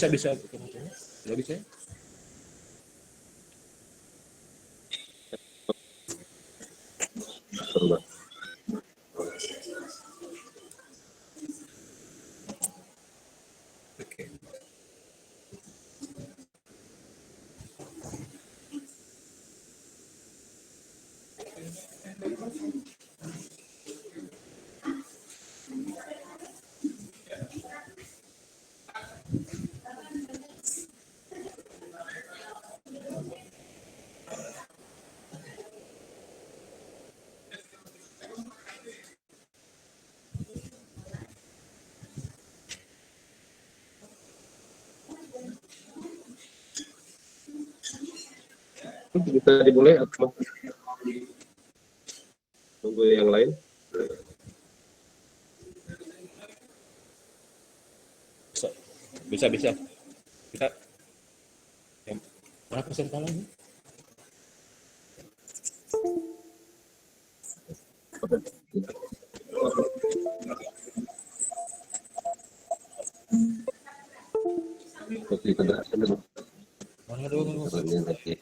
Bisa. Ya bisa. Coba. Oke. Bisa dimulai atau tunggu yang lain? Bisa. Kita yang berapa sen kalahnya? Oke, sudah. Mana dulu? Caranya lagi.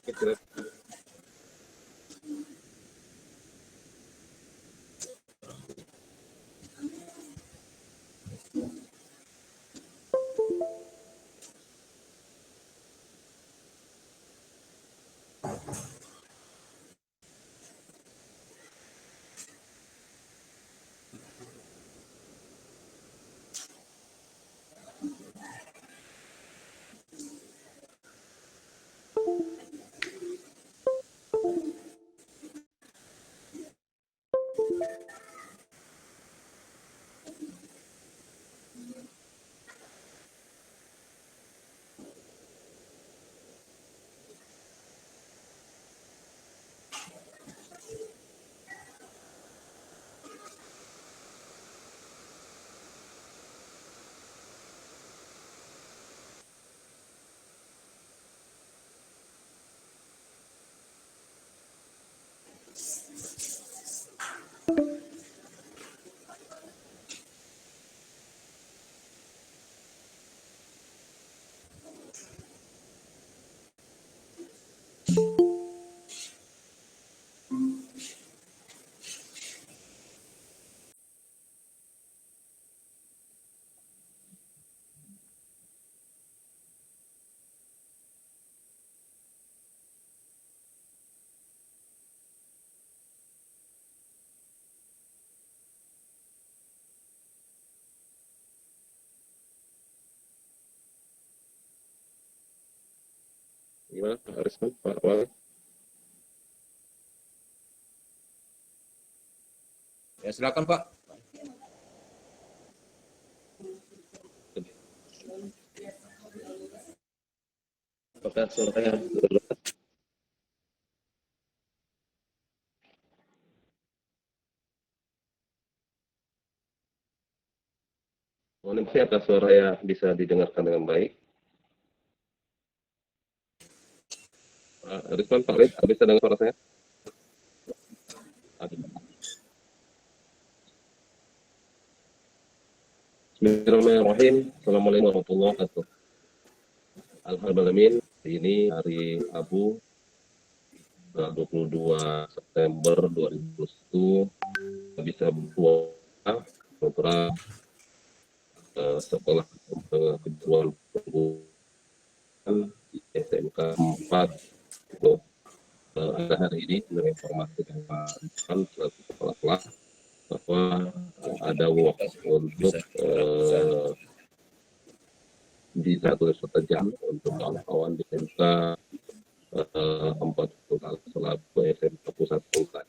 Oke, gimana Pak Arisman, Pak Wali? Ya silakan Pak. Apakah suaranya mohon informasi apakah suaranya bisa didengarkan dengan baik? Pak Arisman, Pak Lid, bisa dengar suara saya? Bismillahirrahmanirrahim. Assalamualaikum warahmatullahi wabarakatuh. Alhamdulillah, ini hari Rabu 22 September 2021 bisa berpuasa setelah kejuruan pembukaan di SMK 4 itu ada hari ini dengan informasi dari Pak Rizwan selaku kepala kelas bahwa ada waktu untuk di satu jam untuk kawan-kawan di SMK 4 selaku SMK Pusat Selatan.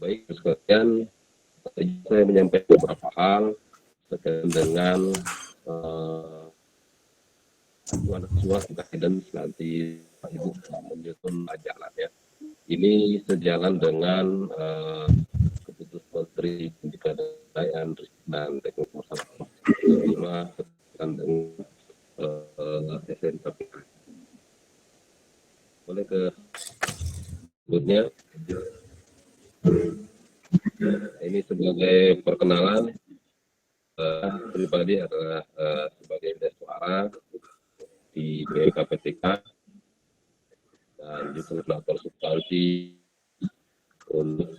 Baik sekalian, saya menyampaikan beberapa hal terkait dengan surat guidance nanti Pak Ibu menyusun jalan ya. Ini sejalan dengan keputusan Menteri Pendidikan dan Teknik Masyarakat 5 dengan SMK. Boleh ke berikutnya. ini sebagai perkenalan, pribadi adalah sebagai bidang suara di BKPTK dan juga koordinator substansi untuk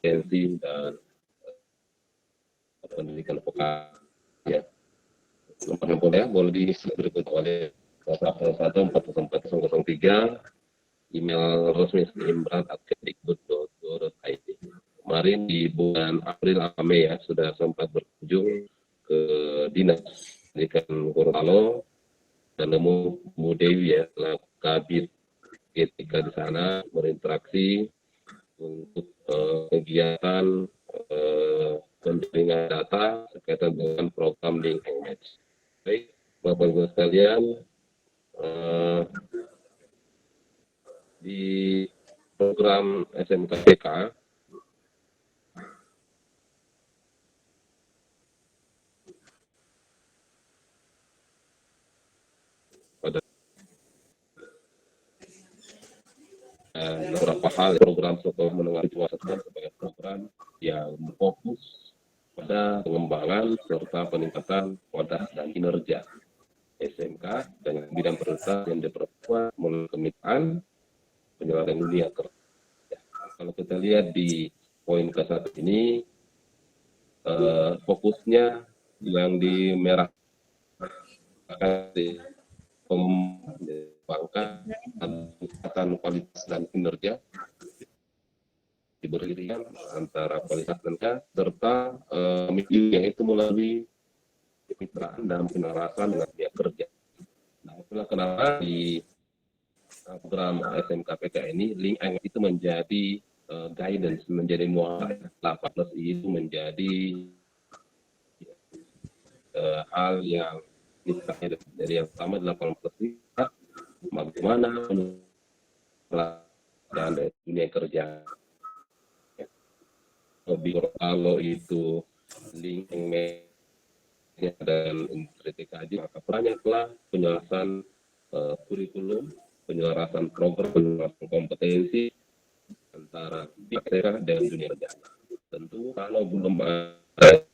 pensi dan pendidikan vokal. Ya, nomor handphone ya boleh berikut oleh 1140403, email resmi imran@kemdikbud.go.id. Kemarin di bulan April atau Mei ya sudah sempat berkunjung ke Dinas Pendidikan Gorontalo dan nemu Bu Dewi ya, Kabid ketika di sana berinteraksi untuk kegiatan penjaringan data berkaitan dengan program Link and Match. Baik, Bapak Ibu sekalian, di program SMKPK pada beberapa hal program sekolah menengah di bawah sebagai program yang berfokus pada pengembangan serta peningkatan kualitas dan kinerja SMK dengan bidang prioritas yang diperkuat melalui kemitraan penyelenggaraan dunia kerja. Kalau kita lihat di poin ke-1 ini, fokusnya yang di merah di pengembangkan peningkatan kualitas dan kinerja diberikan antara kualitas dan kinerja serta medianya itu melalui kemitraan dan penerapan dengan dunia kerja. Nah, itulah kenapa di program SMKPK ini Link and itu menjadi guidance, menjadi muara. 18 itu menjadi hal yang misalnya dari yang pertama 18 bagaimana dan dunia kerja. Kalau itu Link dan industri TKJ, maka banyaklah penjelasan kurikulum, penyelarasan program, penyelarasan kompetensi antara daerah dan dunia kerja. Tentu kalau belum ada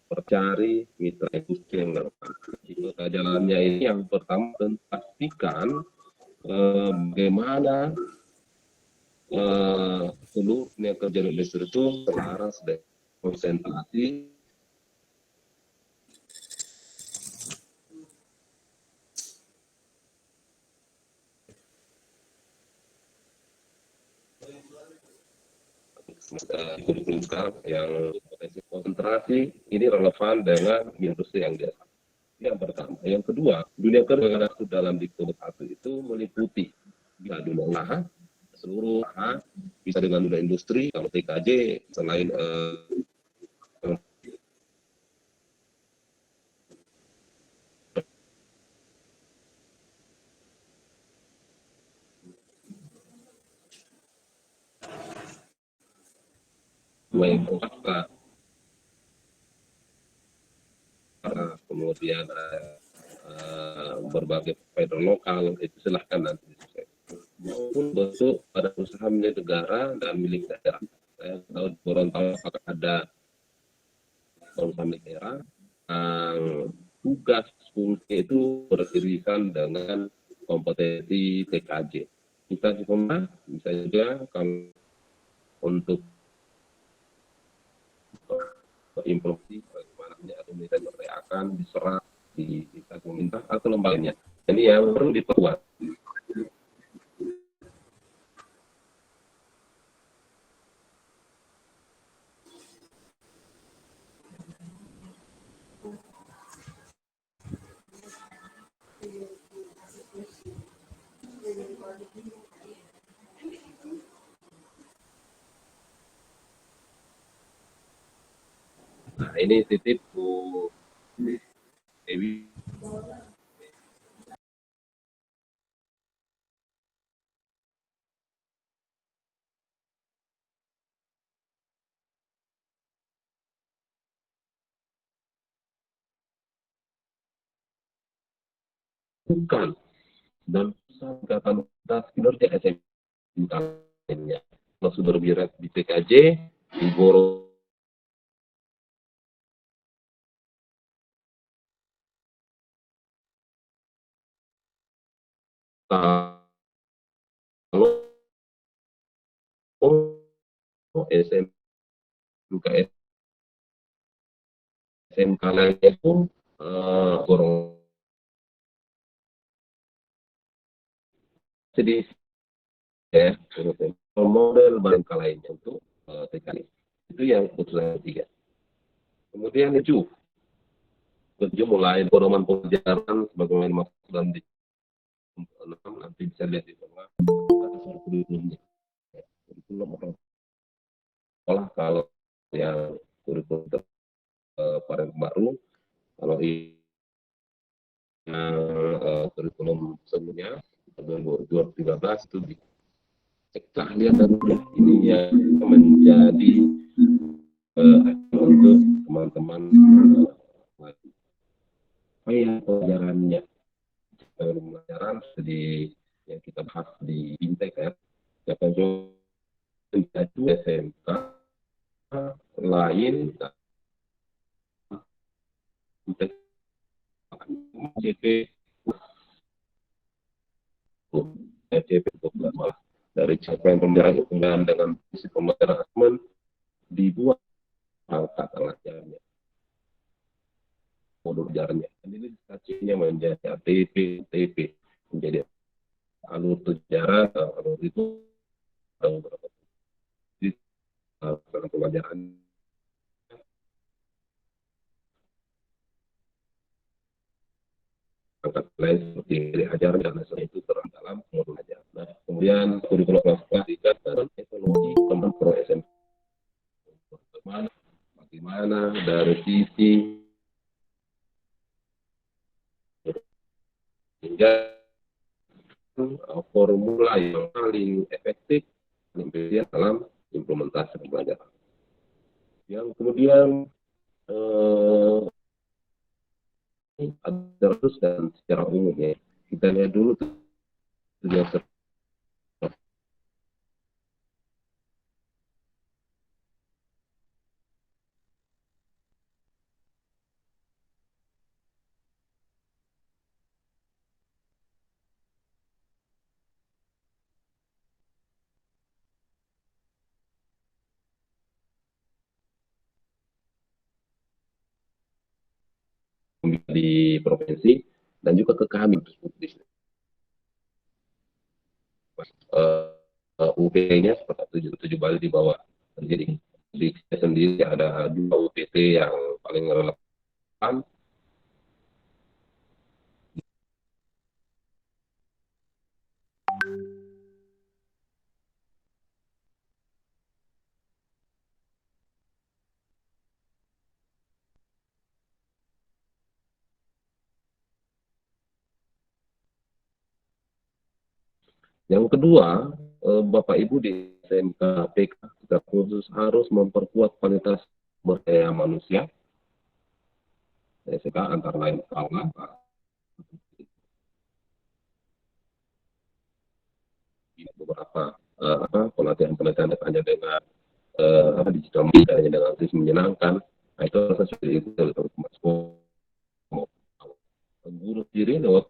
percari mitra industri yang relevan. Jika jalannya ini yang pertama tentu pastikan bagaimana seluruh dunia kerja industri itu selaras dan konsentrasi kurikulum sekarang yang potensi konsentrasi ini relevan dengan industri yang biasa. Yang pertama. Yang kedua, dunia kerja yang masuk dalam diktum 1 itu meliputi bisa dunia usaha, seluruh usaha, bisa dengan dunia industri, kalau TKJ selain kemudian berbagai provider lokal itu silahkan nanti maupun bentuk pada usaha milik negara dan milik daerah. Saya tahu di Gorontalo apakah ada usaha milik daerah yang tugas fungsi itu beririsan dengan kompetensi TKJ. Kita juga bisa juga kalau untuk implementasi bagaimana administrasi mereka akan diserap di pemerintah atau lembaganya. Ini yang perlu diperkuat. Nah, ini titip Bu Dewi. Bukan dan kata kinerja SMK lainnya. Kalau sudah berbicara di TKJ, Gorontalo SMK SMK lainnya pun Gorontalo sedih ya, model bangka lainnya untuk TK itu yang keputusan ketiga. Kemudian tujuh mulai pedoman pelajaran sebagaimana masuk dalam di 6, nanti bisa lihat di bawah kurikulumnya. Kurikulum orang sekolah kalau yang kurikulum varian baru, kalau yang kurikulum sebelumnya 2013 itu dicek keahlian dan ini yang menjadi untuk teman-teman pelajarannya pelajaran di yang kita bahas di Intek ya, siapa yang itu SMK lain Intek CP CP malah dari capaian pembelajaran dengan visi pembelajaran asesmen dibuat angkat alatnya modul belajarnya dan ini stasiunnya menjadi ATP menjadi alur sejarah alur itu beberapa dalam pelajaran angkat lain seperti ajaran dan lain itu terang dalam modul ajar. Nah, kemudian kurikulum klasifikasi dan evaluasi teman pro SMP bagaimana dari sisi hingga formula yang paling efektif dalam implementasi pembelajaran. Yang kemudian ada terus dan secara umum ya kita lihat dulu tujuan di provinsi dan juga ke kami UPT-nya seperti 7 Bali di bawah. Jadi di sendiri ada 2 UPT yang paling relevan. Yang kedua, Bapak Ibu di SMK PK kita khusus harus memperkuat kualitas sumber daya manusia. SMK antara lain beberapa pelatihan hanya dengan digital media hanya dengan aktif menyenangkan. Nah, itu sesuatu itu guru sendiri lewat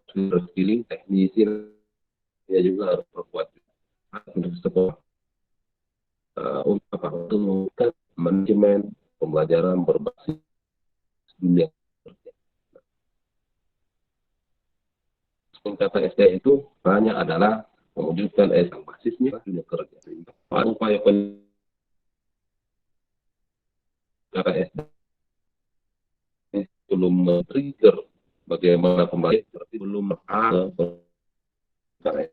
skilling teknisi ya juga harus perkuat untuk sekolah untuk menggunakan manajemen pembelajaran berbasis dunia kerja. Kata SDA itu hanya adalah mewujudkan basisnya dunia kerja. Upaya kata SDA belum men-trigger bagaimana pembelajaran seperti belum ada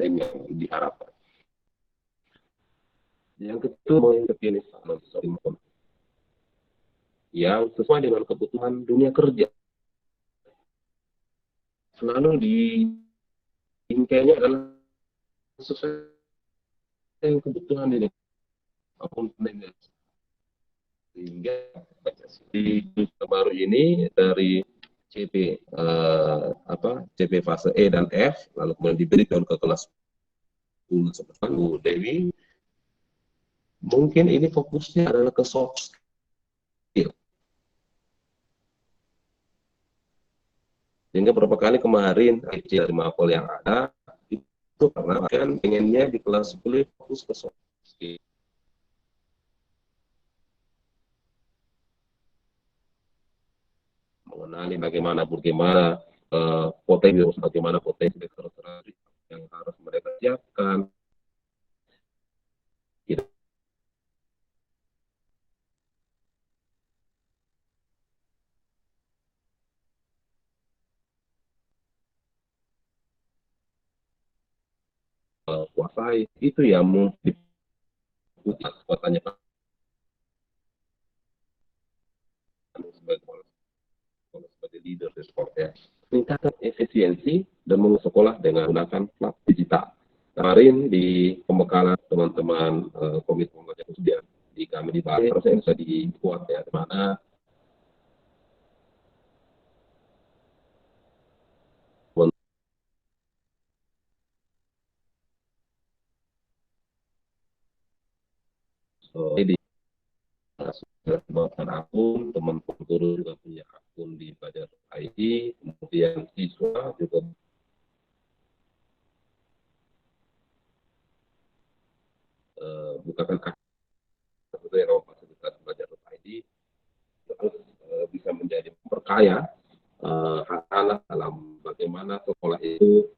yang diharapkan. Yang kedua mengintervensi yang sesuai dengan kebutuhan dunia kerja. Selalu di tingkahnya adalah sesuai dengan kebutuhan ini. Sehingga di baru ini dari CP CP fase E dan F lalu kemudian diberikan ke kelas 10 seperti Bu Dewi mungkin ini fokusnya adalah ke soft skill. Sehingga beberapa kali kemarin dari mapel yang ada itu karena kan pengennya di kelas 10 fokus ke soft skill. Mengenali bagaimana potensi, bagaimana potensi yang harus mereka siapkan. Kuasai itu yang mungkin kekuatannya sebagai leader di sport ya. Meningkatkan efisiensi dan mengurus sekolah dengan menggunakan plat digital. Kemarin di pembekalan teman-teman komite pengajar kemudian di kami di Bali harusnya bisa dibuat ya, di mana di buatkan akun, teman-teman guru juga punya akun di Belajar ID, kemudian siswa juga bukakan akun lewat fasilitas Belajar ID, terus bisa menjadi memperkaya anak dalam bagaimana sekolah itu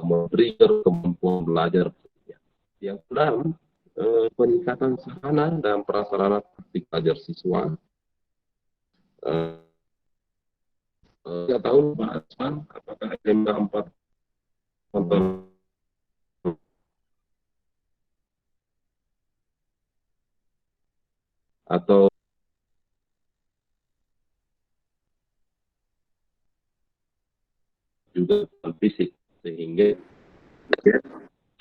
memberi kemampuan belajar yang dalam peningkatan sarana dan prasarana praktik belajar siswa. Tidak tahu Pak Asman, apakah SMK 4 atau juga fisik, sehingga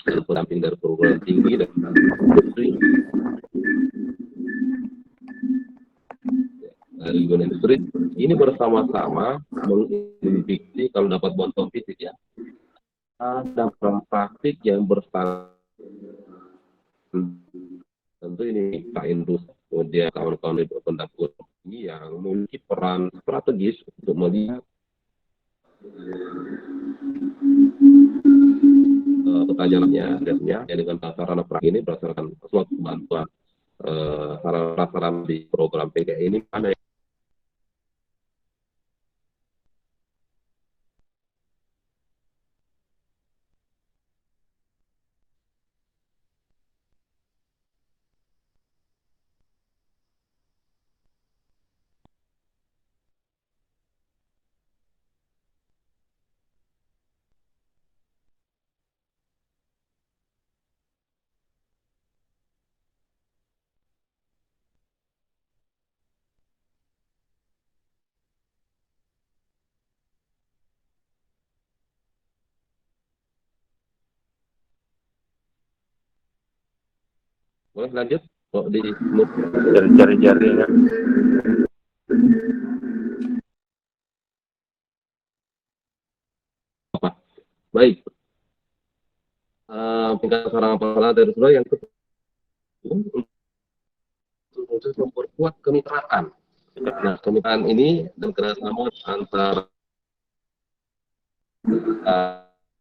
pendamping dari perguruan tinggi dan industri dari industri ini bersama-sama mengidentifikasi kalau dapat bantuan fisik ya, ada praktik yang berstandar. Tentu ini Pak Indus, kemudian kawan-kawan di pendamping yang memiliki peran strategis untuk melihat ketajamannya dengan sarana praktik ini berdasarkan suatu bantuan sarana di program PKI ini mana yang boleh lanjut kok di Cari-cari jarinya. apa baik tingkat sarana prasarana dari saudara yang kedua untuk memperkuat kemitraan. Nah, kemitraan ini dan kerjasama antara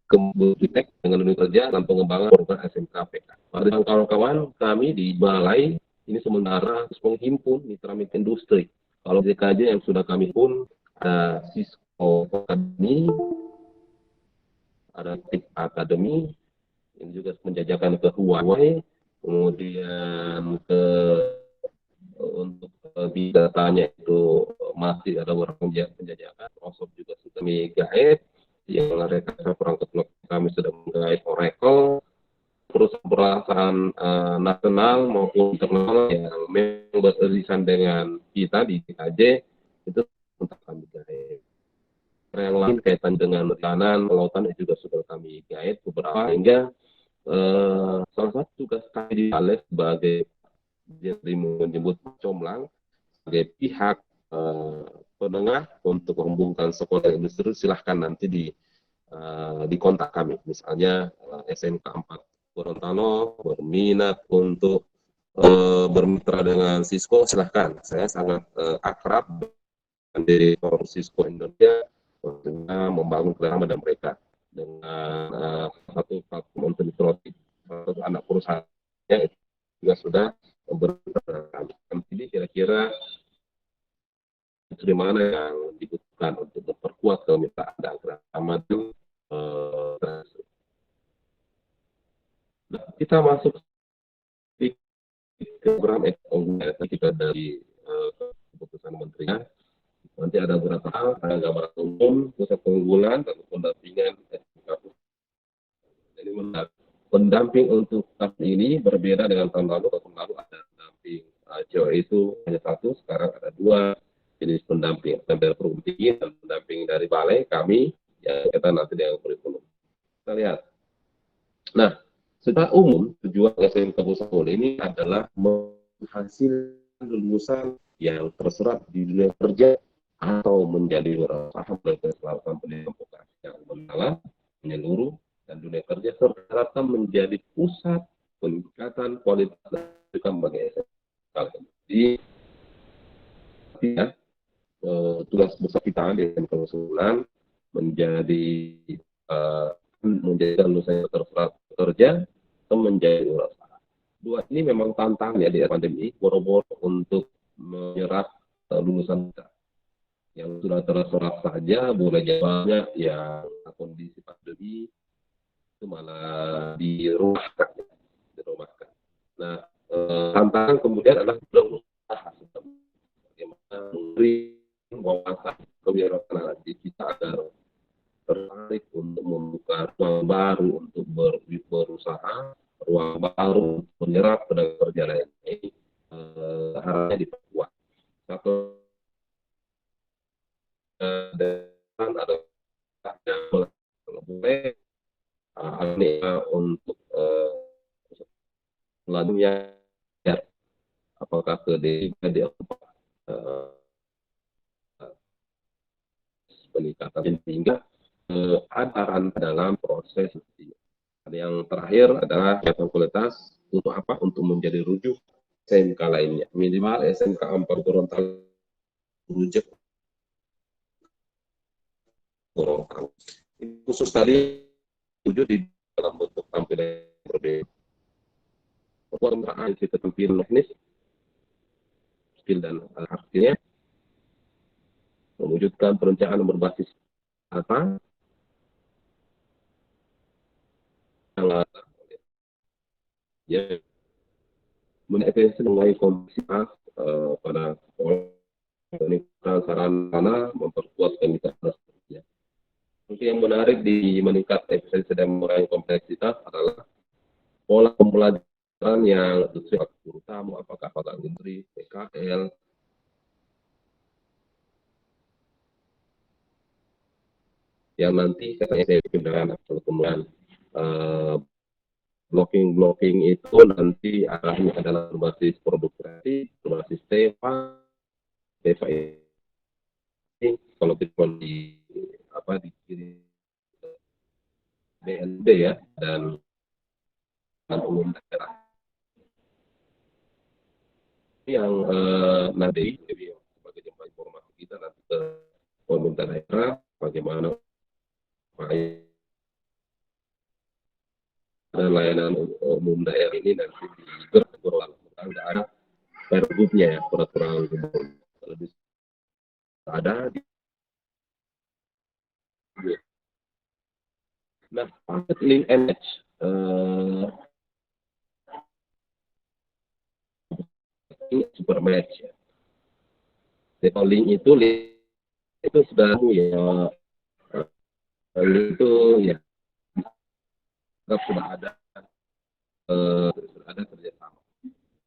Kemenristek dengan unit kerja dan pengembangan program SMK PK. Pada kawan-kawan kami di Balai ini sementara menghimpun mitra-mitra industri. Kalau DKJ yang sudah kami pun ada Cisco Academy, ada TIP Academy, ini juga menjajakan ke Huawei, kemudian ke untuk big datanya itu masih ada orang penjajakan. Microsoft juga sudah kami guide, yang rekayasa perangkat kami sudah menggait Oracle, perusahaan nasional maupun internasional yang memang beririsan dengan kita di DKJ itu untuk kami guide. Yang lain kaitan dengan perikanan, kelautan itu juga sudah kami guide beberapa, hingga salah satu tugas kami di Balai sebagai menyebut Comlang sebagai pihak penengah untuk menghubungkan sekolah industri, silahkan nanti di kontak kami. Misalnya SMK 4 Gorontalo berminat untuk bermitra dengan Cisco, silahkan. Saya sangat akrab dengan direktur Cisco Indonesia dengan membangun kerjasama dengan mereka dengan satu platform untuk elektronik, satu anak perusahaannya itu juga sudah bermitra. Jadi kira-kira dari mana yang dibutuhkan untuk memperkuat kemitraan dan kerjasama itu. Kita masuk di program kita dari keputusan menterinya. Nanti ada beberapa hal, ada gambaran umum, pusat keunggulan, dan pendampingan SMK. Jadi pendamping untuk tahun ini berbeda dengan tahun lalu. Tahun lalu ada pendamping cewek itu hanya satu, sekarang ada dua jenis pendamping. Pendamping perguruan tinggi dan pendamping dari balai kami yang kita nanti dengan kurikulum. Kita lihat. Nah, secara umum tujuan SMK Pusat ini adalah menghasilkan lulusan yang terserap di dunia kerja atau menjadi wirausaha melalui melakukan pendidikan vokasi yang mendalam, menyeluruh, dan dunia kerja serta menjadi pusat peningkatan kualitas dan pendidikan bagi SMK. Jadi, tugas besar kita di SMK Usulan menjadi lulusan yang terserap kerja atau menjadi wirausaha. Dua ini memang tantangan ya di pandemi, boro-boro untuk menyerap lulusan kita. Yang sudah terserap saja boleh jawabnya yang kondisi pandemi itu malah dirumahkan. Nah, tantangan kemudian adalah berusaha bagaimana memberi wawasan kewirausahaan kita agar tertarik untuk membuka ruang baru untuk berusaha, ruang baru untuk menyerap tenaga kerja lain. Ini harapannya diperkuat. Satu dan ada yang kalau boleh untuk selanjutnya apakah ke D3, D4 peningkatan sehingga ada arahan dalam proses. Yang terakhir adalah kualitas untuk apa? Untuk menjadi rujuk SMK lainnya. Minimal SMK 4 Gorontalo rujuk Gorontalo. Khusus tadi tujuh di dalam bentuk tampilan berbeda. Performaan kita tampilan teknis, skill dan artinya mewujudkan perencanaan berbasis data yang menefisiensi mengenai kompleksitas pada peningkatan sarana memperkuat kemitraan. Untuk yang menarik di meningkat efisiensi dan mengurangi kompleksitas adalah pola pembelajaran yang sesuai guru tamu, apakah Menteri, PKL, yang nanti katanya dengan kemudian blocking itu nanti arahnya adalah berbasis produk kreatif, berbasis TEVA ini kalau kita di kiri BND ya, dan umum daerah yang nanti sebagai jembatan informasi kita nanti ke pemerintah daerah bagaimana dan layanan umum daerah ini nanti digerak nggak ada pergubnya ya, peraturan gubernur lebih ada di. Nah, paket link and match ini super match ya. Jadi link itu sudah ya, itu ya sudah ada kerjasama.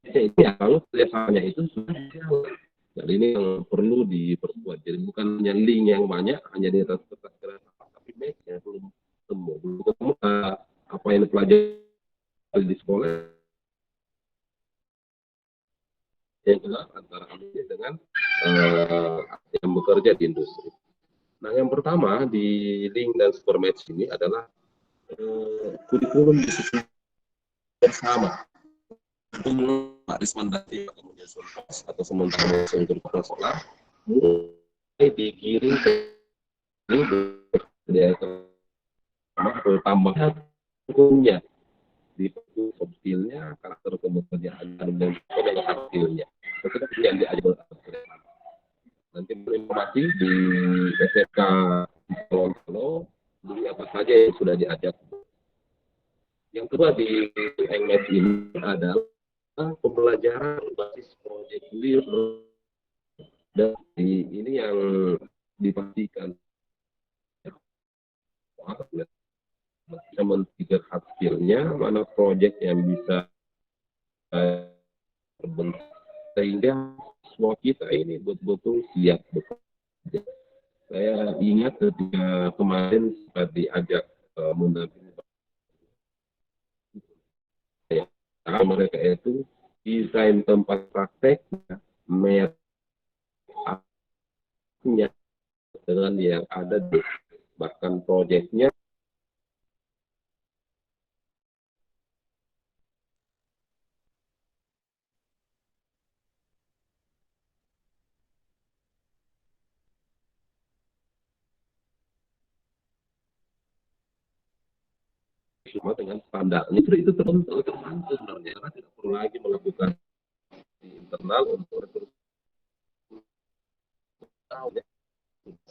Ini kalau kerjasamanya itu sudah jalan. Jadi ini yang perlu diperkuat. Jadi bukan hanya link yang banyak, hanya di atas kertas kerjasama, tapi match-nya belum ketemu apa yang dipelajari di sekolah yang jelas antara kami dengan yang bekerja di industri. Nah, yang pertama di link dan super match ini adalah kurikulum disiplin bersama. Pak Risman tadi kemudian Sulpos atau sementara untuk kepala sekolah mulai digiring ke tambahan hukumnya di soft skill-nya, karakter kepekerjaan dan hard skill-nya. Tetap yang diajar nanti informasi di SMK Solo beli apa saja yang sudah diajak. Yang kedua di MS ini adalah pembelajaran berbasis proyek real dan ini yang dipastikan bisa men-trigger hard skill-nya, mana proyek yang bisa terbentuk sehingga semua kita ini betul-betul siap bekerja. Saya ingat ketika kemarin sempat diajak mendampingi mereka itu desain tempat praktek, map dengan yang ada di bahkan proyeknya semua dengan standarnya itu tertentu sebenarnya karena tidak perlu lagi melakukan di internal untuk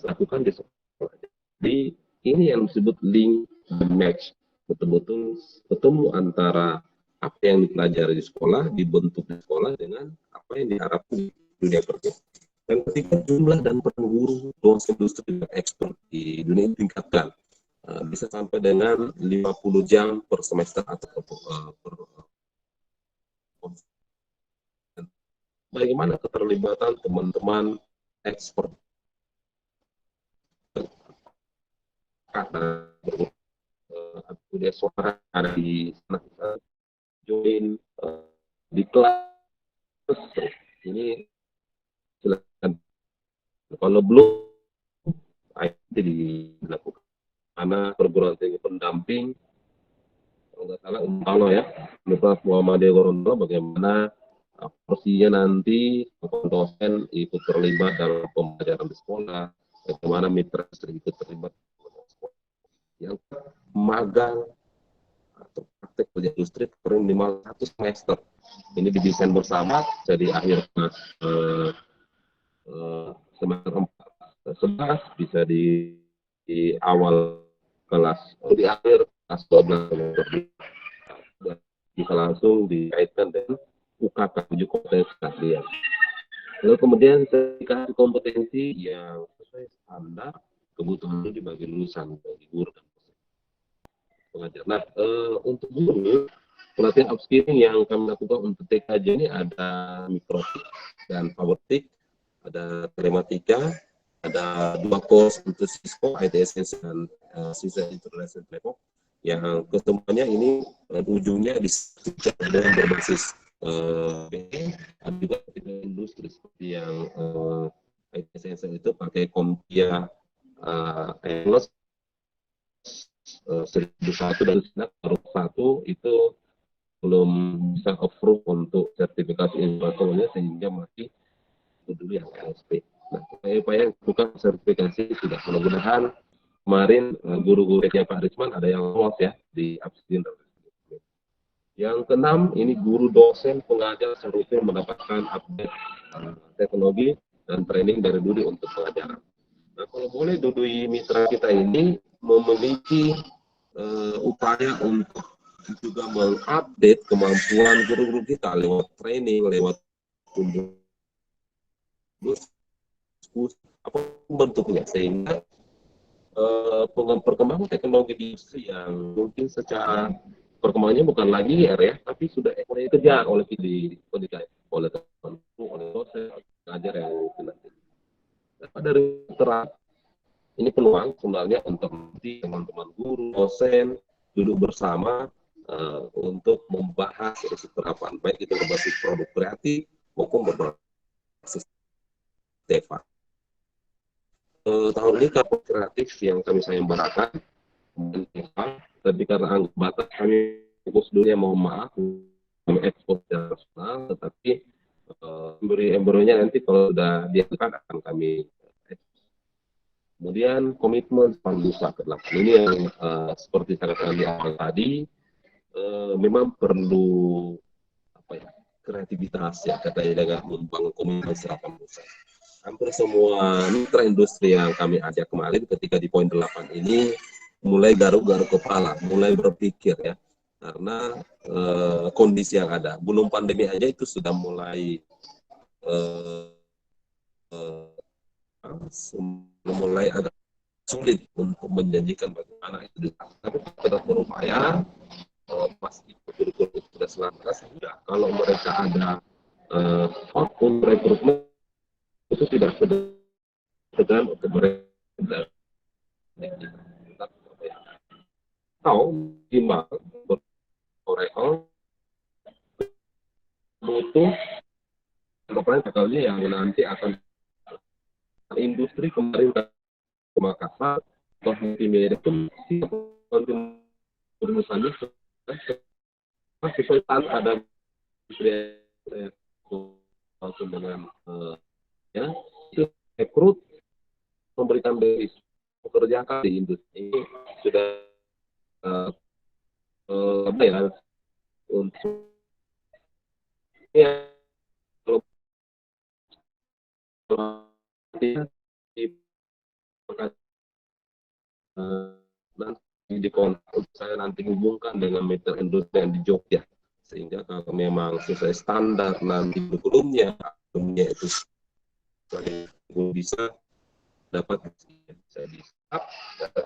lakukan di sekolah. Jadi ini yang disebut link match, betul-betul ketemu antara apa yang dipelajari di sekolah, dibentuk di sekolah dengan apa yang diharapkan di dunia kerja. Dan ketika jumlah dan peran guru dosen industri dan expert di dunia ditingkatkan, bisa sampai dengan 50 jam per semester atau bagaimana keterlibatan teman-teman expert dia suara ada di sana join di kelas ini silakan kalau belum itu dilakukan karena perguruan tinggi pendamping kalau nggak salah Umpano ya Universitas Muhammadiyah Gorontalo bagaimana porsinya nanti dosen ikut terlibat dalam pembelajaran di sekolah, bagaimana mitra ikut terlibat yang magang atau praktek kerja industri minimal 1 semester. Ini didesain bersama jadi akhir semester 11 bisa di awal kelas di akhir kelas 12 bisa langsung dikaitkan dengan UKK 7 kompetensi keahlian. Lalu kemudian sertifikasi kompetensi yang sesuai standar kebutuhan itu dibagi lulusan bagi guru dan pengajar. Nah, untuk guru pelatihan upskilling yang kami lakukan untuk TKJ ini ada mikrotik dan powertik, ada telematika, ada 2 course untuk Cisco, ITSS dan sisa International Network yang kesemuanya ini ujungnya dengan berbasis ada juga industri seperti yang ITSS itu pakai Kompia Englos 1001 dan baru 1 itu belum bisa approve untuk sertifikasi informatornya sehingga masih dulu yang LSP. Nah, upaya-upaya bukan sertifikasi sudah mudah-mudahan kemarin guru-gurunya Pak Risman ada yang lolos ya di upskilling. Yang keenam ini guru dosen pengajar serutin mendapatkan update teknologi dan training dari Dudi untuk pengajaran. Nah, kalau boleh Dudi mitra kita ini memiliki upaya untuk juga mengupdate kemampuan guru-guru kita lewat training, lewat apa bentuknya sehingga perkembangan teknologi di industri yang mungkin secara perkembangannya bukan lagi ya, tapi sudah mulai dikejar oleh pendidikan, oleh dosen, pengajar yang nanti. Dari terang ini peluang sebenarnya untuk nanti teman-teman guru, dosen duduk bersama untuk membahas isu penerapan baik itu berbasis produk kreatif maupun berbasis DEVA. Tahun ini kapal kreatif yang kami sayembarakan tapi karena batas kami fokus dulu ya mohon maaf ekspor secara nasional, tetapi embryo-embryonya nanti kalau sudah diangkat akan kami ekspor. Kemudian komitmen Pandusa ke-8 ini yang seperti saya katakan di awal tadi, memang perlu apa ya, kreativitas ya katanya dengan membangun komitmen secara Pandusa. Hampir semua mitra industri yang kami ajak kemarin ketika di poin 8 ini mulai garuk-garuk kepala, mulai berpikir ya, karena kondisi yang ada. Belum pandemi aja itu sudah mulai mulai agak sulit untuk menjanjikan bagaimana itu. Tapi tetap berupaya, pasti kurikulum sudah selantas, sudah kalau mereka ada output rekrutmen itu tidak segan untuk mereka atau timbang berkoreol butuh lokalnya yang nanti akan industri kemarin ke Makassar atau multimedia pun urusannya sesuai ada dengan ya itu rekrut memberikan beris pekerjaan di industri ini sudah apa ya untuk ya kalau nanti di kontak saya nanti hubungkan dengan mitra industri yang di Jogja, sehingga kalau memang sesuai standar nanti kurikulumnya itu bisa dapat saya bisa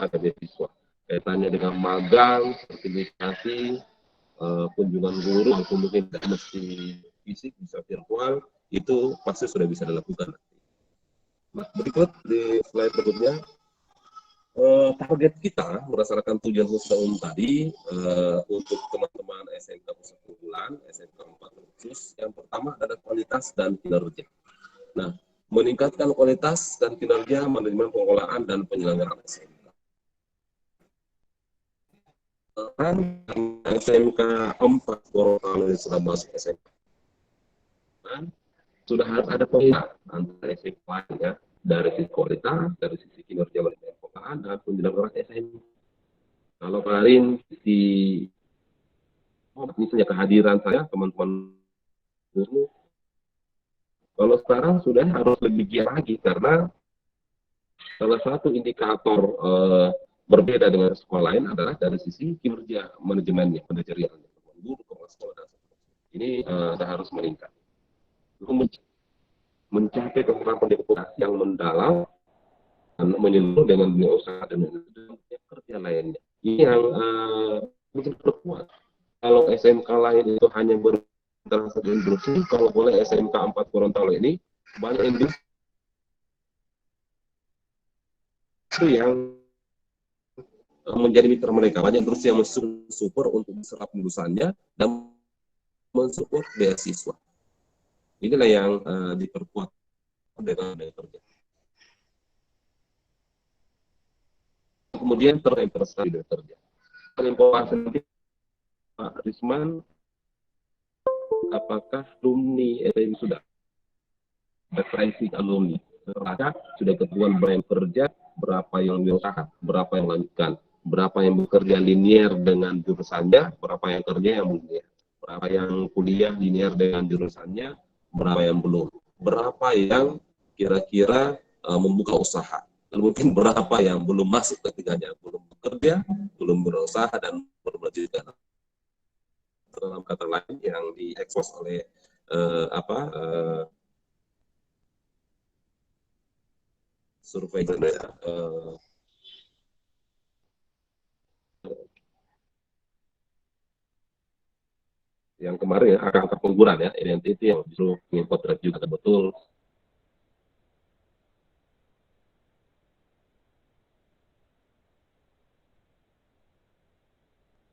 ada beasiswa kaitannya dengan magang, sertifikasi, kunjungan guru, atau mungkin tidak mesti fisik, bisa virtual, itu pasti sudah bisa dilakukan. Nah, berikut di slide berikutnya, target kita berdasarkan tujuan khusus umum tadi, untuk teman-teman SMK pusat unggulan, SMK 4 khusus, yang pertama adalah kualitas dan kinerja. Nah, meningkatkan kualitas dan kinerja manajemen pengelolaan dan penyelenggaraan SMK. SMK 4 Gorontalo yang sudah masuk SMK, dan sudah harus ada pembedaan antara SMK lain ya, dari sisi kualitas, dari sisi kinerja manajemen pengelolaan dan penyelenggaraan SMK. Kalau kemarin misalnya kehadiran saya teman-teman guru, kalau sekarang sudah harus lebih giat lagi karena salah satu indikator berbeda dengan sekolah lain adalah dari sisi kinerja manajemennya, manajerialnya, guru, kepala sekolah dan seterusnya. Ini harus meningkat. Mencapai kemampuan demokrasi yang mendalam dan menyeluruh dengan dunia usaha dan kerja lainnya. Ini yang begitu kuat. Kalau SMK lain itu hanya berinteraksi dengan industri, kalau boleh SMK 4 Gorontalo ini banyak industri yang menjadi mitra mereka, banyak industri yang mensupport untuk serap lulusannya dan mensupport beasiswa. Inilah yang diperkuat dengan kerja. Kemudian terinvestasi dengan kerja. Informasi nanti Pak Risman, apakah alumni ini sudah tracing alumni? Ternyata sudah ketentuan berapa yang kerja, berapa yang berusaha, berapa yang lanjutkan, berapa yang bekerja linear dengan jurusannya, berapa yang kerja yang linear, berapa yang kuliah linear dengan jurusannya, berapa yang belum, berapa yang kira-kira membuka usaha, lalu mungkin berapa yang belum masuk ketiganya, belum bekerja, belum berusaha dan belum melanjutkan. Dalam kata lain yang diekspos oleh survei yang kemarin ya, angka pengangguran ya, identity yang justru ingin potret juga betul.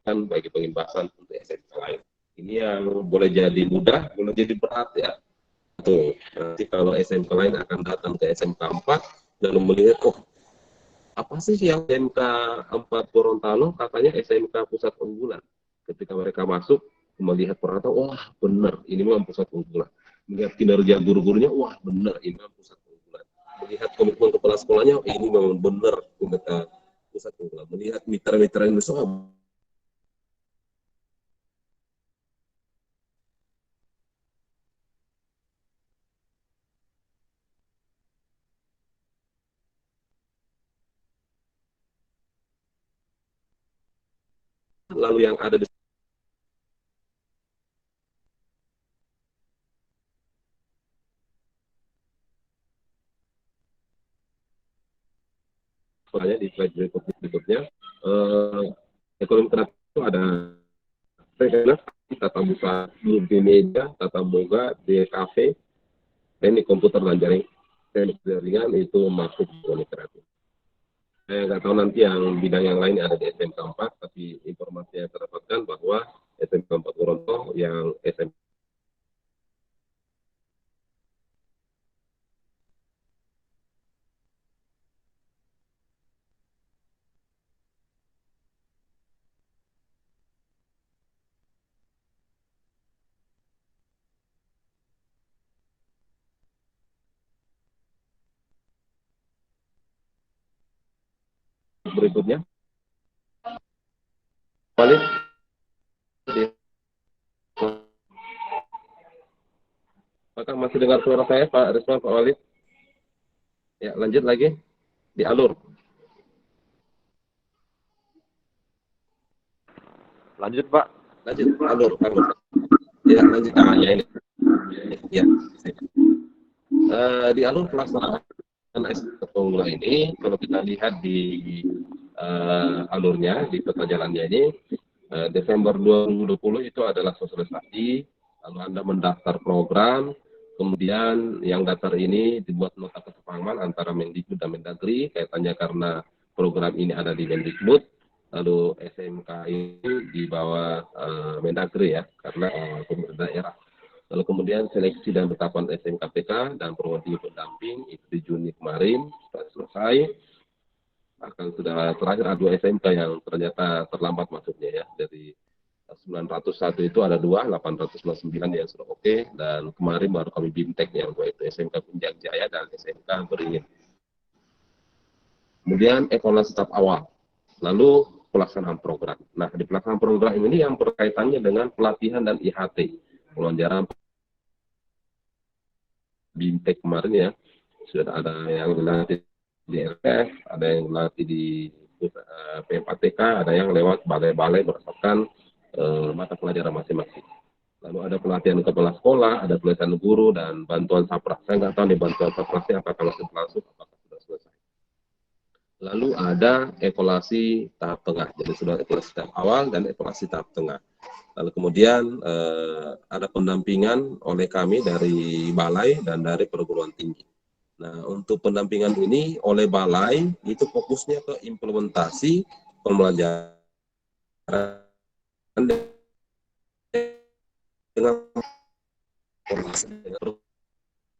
Kan bagi pengimbasan untuk SMK lain. Ini yang boleh jadi mudah, boleh jadi berat ya. Tuh, nanti kalau SMK lain akan datang ke SMK 4 lalu melihat, oh apa sih yang SMK 4 Gorontalo katanya SMK pusat unggulan. Ketika mereka masuk, melihat pemerintah, wah benar ini memang pusat unggulan. Melihat kinerja guru-gurunya, wah benar ini memang pusat unggulan. Melihat komitmen kepala sekolahnya, ini memang benar pusat unggulan. Melihat mitra-mitra Indonesia, lalu yang ada di sekolahnya di slide berikutnya, ekonomi kreatif itu ada tata buka, multimedia, tata boga, DKV, teknik komputer dan teknik jaringan itu masuk ekonomi kreatif. Saya nggak tahu nanti yang bidang yang lain ada di SMK 4, tapi informasi yang saya dapatkan bahwa SMK 4 Toronto yang SMK berikutnya, Walid, apakah masih dengar suara saya, Pak Rizwan, Pak Walid? Ya, lanjut lagi di alur. Lanjut Pak. Lanjut alur. Ya, lanjut ya ini. Ya. Di alur pelaksanaan SMK Unggul ini, kalau kita lihat di alurnya, di peta jalannya ini, Desember 2020 itu adalah sosialisasi, lalu Anda mendaftar program, kemudian yang daftar ini dibuat nota kesepahaman antara Mendikbud dan Mendagri, kaitannya karena program ini ada di Mendikbud, lalu SMK ini di bawah Mendagri ya, karena pemerintah daerah. Lalu kemudian seleksi dan penetapan SMKPK dan program pendamping itu di Juni kemarin sudah selesai. Bahkan sudah terakhir ada 2 SMK yang ternyata terlambat masuknya ya. Dari 901 itu ada 2, 899 yang sudah oke, dan kemarin baru kami BIMTEK yang 2 itu SMK Punjang Jaya dan SMK Beringin. Kemudian evaluasi tahap awal, lalu pelaksanaan program. Nah, di pelaksanaan program ini yang berkaitannya dengan pelatihan dan IHT, pelonjaran BIMTEK kemarin ya, sudah ada yang dilatih di LPF, ada yang dilatih di PMPTK, ada yang lewat balai-balai berdasarkan mata pelajaran masing-masing. Lalu ada pelatihan kepala sekolah, ada pelatihan guru, dan bantuan sapras. Saya nggak tahu nih bantuan saprasnya apakah masih berlangsung, apakah sudah selesai. Lalu ada evaluasi tahap tengah, jadi sudah evaluasi tahap awal dan evaluasi tahap tengah. Lalu kemudian ada pendampingan oleh kami dari balai dan dari perguruan tinggi. Nah, untuk pendampingan ini oleh balai itu fokusnya ke implementasi pembelajaran dengan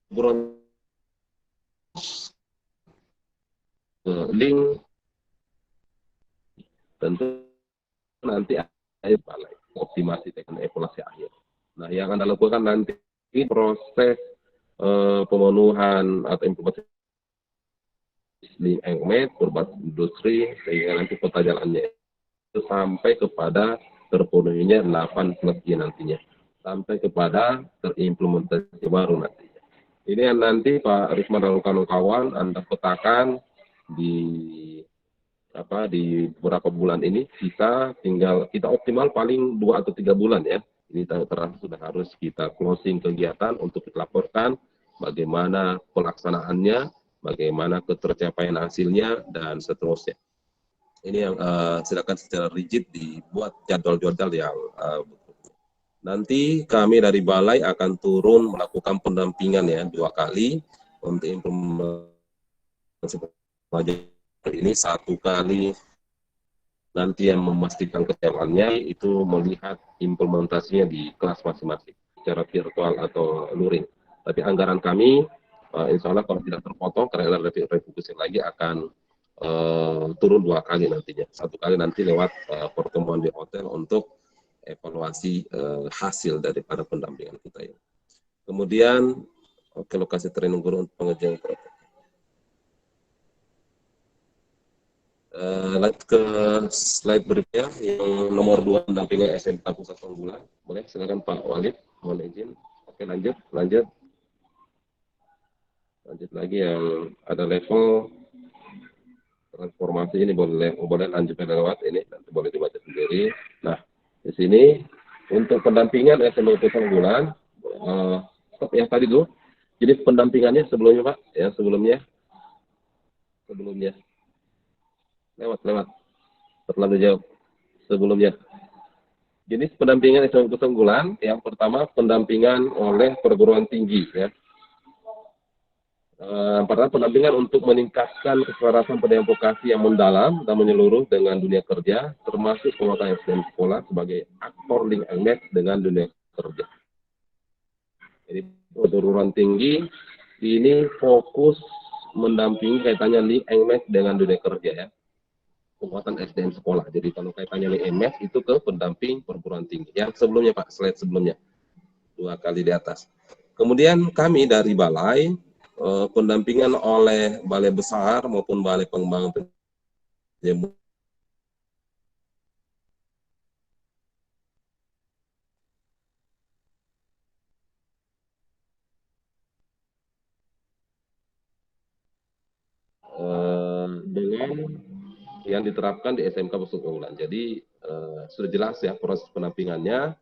perguruan link tentu nanti akhir balai optimasi teknik evaluasi akhir. Nah, yang Anda lakukan nanti proses pemenuhan atau implementasi link engmet berbasis industri sehingga nanti peta jalannya itu sampai kepada terpenuhinya 8+I nantinya, sampai kepada terimplementasi baru nantinya. Ini yang nanti Pak Risman dan kawan-kawan Anda petakan di beberapa bulan ini. Kita optimal paling 2 atau 3 bulan ya. Ini terasa sudah harus kita closing kegiatan untuk kita laporkan bagaimana pelaksanaannya, bagaimana ketercapaian hasilnya, dan seterusnya. Ini yang silakan secara rigid dibuat jadwal-jadwal yang nanti kami dari balai akan turun melakukan pendampingan ya 2 kali untuk implementasi pelajaran ini. 1 kali nanti yang memastikan kesiapannya itu melihat implementasinya di kelas masing-masing secara virtual atau luring. Tapi anggaran kami insya Allah kalau tidak terpotong karena refocusing lagi akan turun 2 kali nantinya. 1 kali nanti lewat pertemuan di hotel untuk evaluasi hasil daripada pendampingan kita ya. Kemudian lokasi training guru untuk pengerjaan protokol. Lanjut ke slide berikutnya yang nomor 2, pendampingan SMK Pusat Unggulan. Boleh silakan Pak Walid, mohon izin. Oke, lanjut lagi yang ada level transformasi ini boleh lanjut lewat ini, nanti boleh dibaca sendiri. Nah, di sini untuk pendampingan SMK Pusat Unggulan, stop ya tadi dulu. Jadi pendampingannya sebelumnya Pak, ya sebelumnya lewat terlalu jauh sebelumnya. Jenis pendampingan SMK Pusat Unggulan, yang pertama pendampingan oleh perguruan tinggi ya. Pertama pendampingan untuk meningkatkan keselarasan pendidikan vokasi yang mendalam dan menyeluruh dengan dunia kerja, termasuk penguatan SDM sekolah sebagai aktor link and match dengan dunia kerja. Jadi perguruan tinggi ini fokus mendampingi kaitannya link and match dengan dunia kerja ya. Penguatan SDM sekolah. Jadi kalau kaitannya link and match itu ke pendamping perguruan tinggi. Yang sebelumnya Pak, slide sebelumnya. 2 kali di atas. Kemudian kami dari Balai, pendampingan oleh balai besar maupun balai pengembangan dengan yang diterapkan di SMK Pusat Unggulan. Jadi sudah jelas ya proses pendampingannya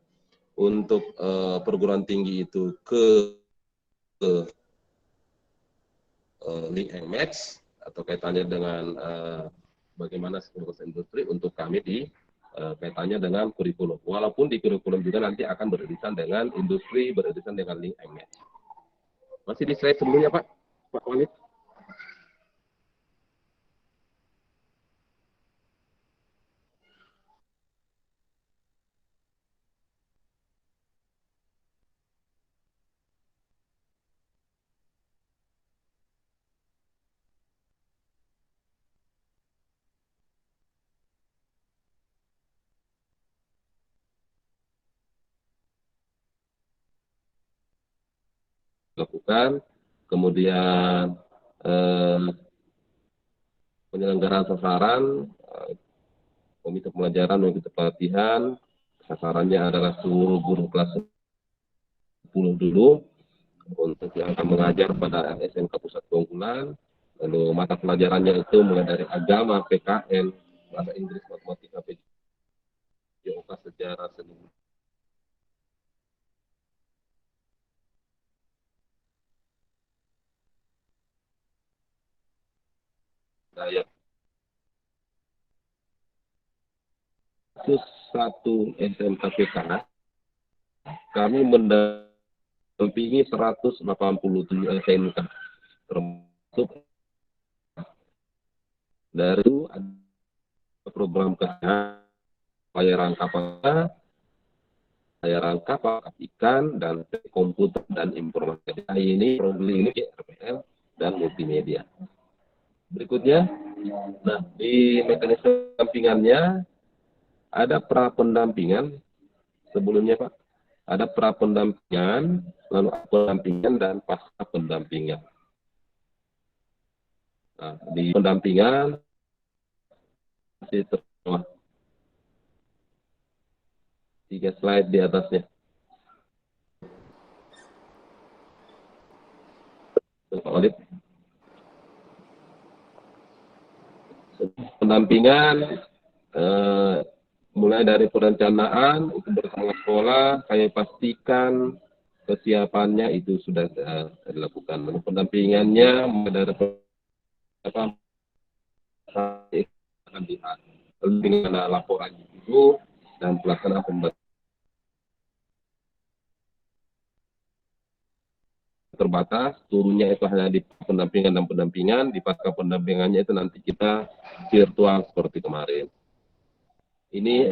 untuk perguruan tinggi itu ke link and match atau kaitannya dengan bagaimana sekolah industri untuk kami di kaitannya dengan kurikulum. Walaupun di kurikulum juga nanti akan beririsan dengan industri, beririsan dengan link and match. Masih di slide sebelumnya Pak Walid. Lakukan, kemudian penyelenggaraan sasaran, komite pelajaran dan komite pelatihan, sasarannya adalah seluruh guru kelas 10 dulu, untuk yang akan mengajar pada SMK Pusat Unggulan. Lalu mata pelajarannya itu mulai dari agama, PKN, bahasa Inggris, matematika, PJOK, sejarah, seni budaya. Khusus 1 SMK PK, kami mendampingi 187 SMK, termasuk dari program kerja pelayaran kapal ikan, dan komputer dan informasi. Ini program ini RPL dan multimedia. Berikutnya, nah di mekanisme pendampingannya ada pra pendampingan sebelumnya Pak. Ada pra pendampingan, lalu pendampingan dan pasca pendampingan. Nah, di pendampingan masih terus 3 slide di atasnya. Pak Walid. Pendampingan mulai dari perencanaan untuk bersama sekolah, kami pastikan kesiapannya itu sudah dilakukan. Lalu pendampingannya mulai dari akan lihat dengan laporan itu dan pelaksanaan pembatasan terbatas, turunnya itu hanya di pendampingan, di pasca pendampingannya itu nanti kita virtual seperti kemarin. Ini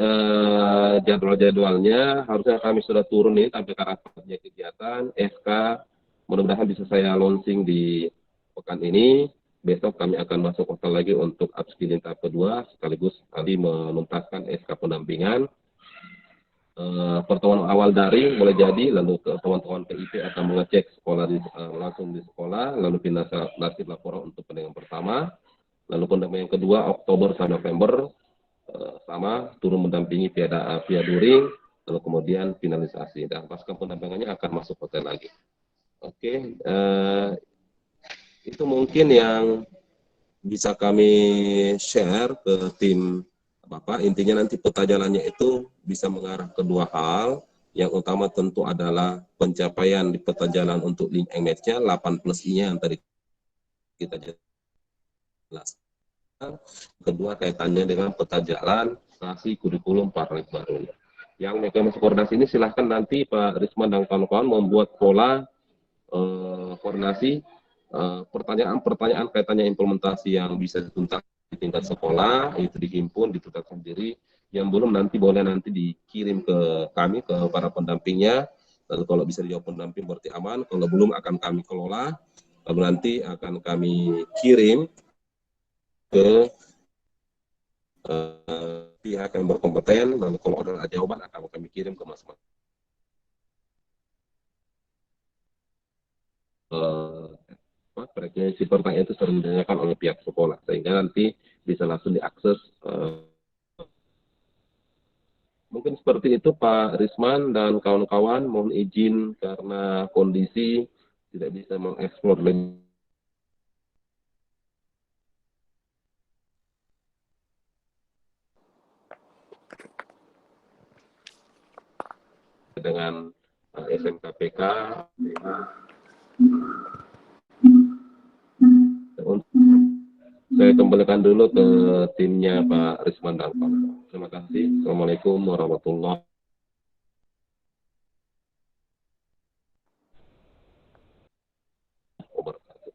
jadwal-jadwalnya harusnya kami sudah turun nih sampai karakternya kegiatan, SK, mudah-mudahan bisa saya launching di pekan ini. Besok kami akan masuk portal lagi untuk upskilling tahap kedua, sekaligus nanti menuntaskan SK pendampingan. pertemuan awal daring boleh jadi, lalu teman-teman PIP akan mengecek sekolah langsung di sekolah, lalu pindah nasib laporan untuk pendampingan pertama, lalu pendampingan kedua Oktober sampai November sama turun mendampingi via daring, lalu kemudian finalisasi dan pasca pendampingannya akan masuk hotel lagi. Oke, itu mungkin yang bisa kami share ke tim Bapak. Intinya nanti peta jalannya itu bisa mengarah ke dua hal. Yang utama tentu adalah pencapaian di peta jalan untuk link and match-nya 8+I-nya yang tadi kita jelaskan. Kedua kaitannya dengan peta jalan nasi kurikulum paralel baru. Yang mekanisme koordinasi ini silahkan nanti Pak Risman dan kawan-kawan membuat pola koordinasi pertanyaan-pertanyaan kaitannya implementasi yang bisa dituntas di tingkat sekolah, itu dihimpun, dituntaskan sendiri. Yang belum nanti boleh nanti dikirim ke kami, ke para pendampingnya. Lalu kalau bisa dijawab pendamping berarti aman, kalau belum akan kami kelola, lalu nanti akan kami kirim ke pihak yang berkompeten, lalu kalau ada jawaban akan kami kirim ke masing-masing frekuensi pertanyaan itu sering ditanyakan oleh pihak sekolah, sehingga nanti bisa langsung diakses. Mungkin seperti itu Pak Risman dan kawan-kawan, mohon izin karena kondisi tidak bisa mengeksplor lebih dengan SMKPK. Saya kembalikan dulu ke timnya Pak Risman dan kawan-kawan. Terima kasih. Assalamualaikum warahmatullahi wabarakatuh.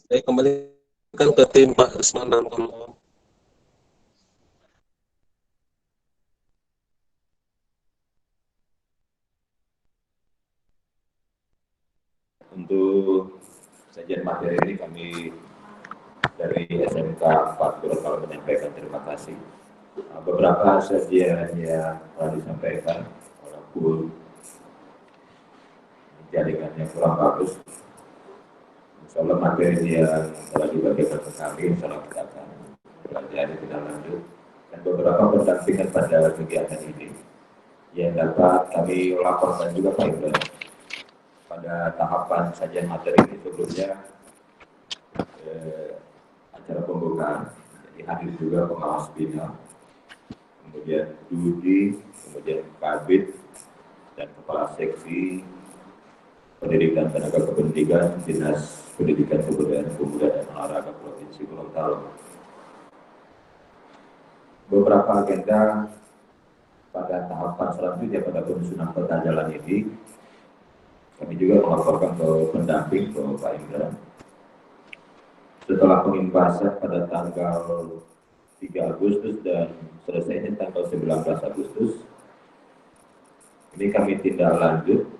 Saya kembalikan ke tim Pak Risman dan kawan-kawan. Untuk sajian materi ini kami dari SMK 4 Gorontalo menyampaikan terima kasih. Beberapa sajian yang telah disampaikan walaupun jaringannya kurang bagus, insya Allah materi yang telah dibagikan ke kami insya Allah kita akan pelajari tidak lanjut, dan beberapa pendampingan pada kegiatan ini yang dapat kami laporkan juga Pak Ibrahim. Pada tahapan sajian materi ini sebelumnya acara pembukaan, jadi hadir juga pengawas bina, kemudian Dudi, kemudian Kabit, dan Kepala Seksi Pendidikan Tenaga Kependidikan Dinas Pendidikan Kebudayaan Pemuda dan Olahraga Provinsi Gorontalo. Beberapa agenda pada tahapan selanjutnya pada penyusunan peta jalan ini, kami juga melaporkan ke pendamping ke Pak Indra. Setelah pengimbasan pada tanggal 3 Agustus dan selesainya tanggal 19 Agustus, ini kami tindak lanjut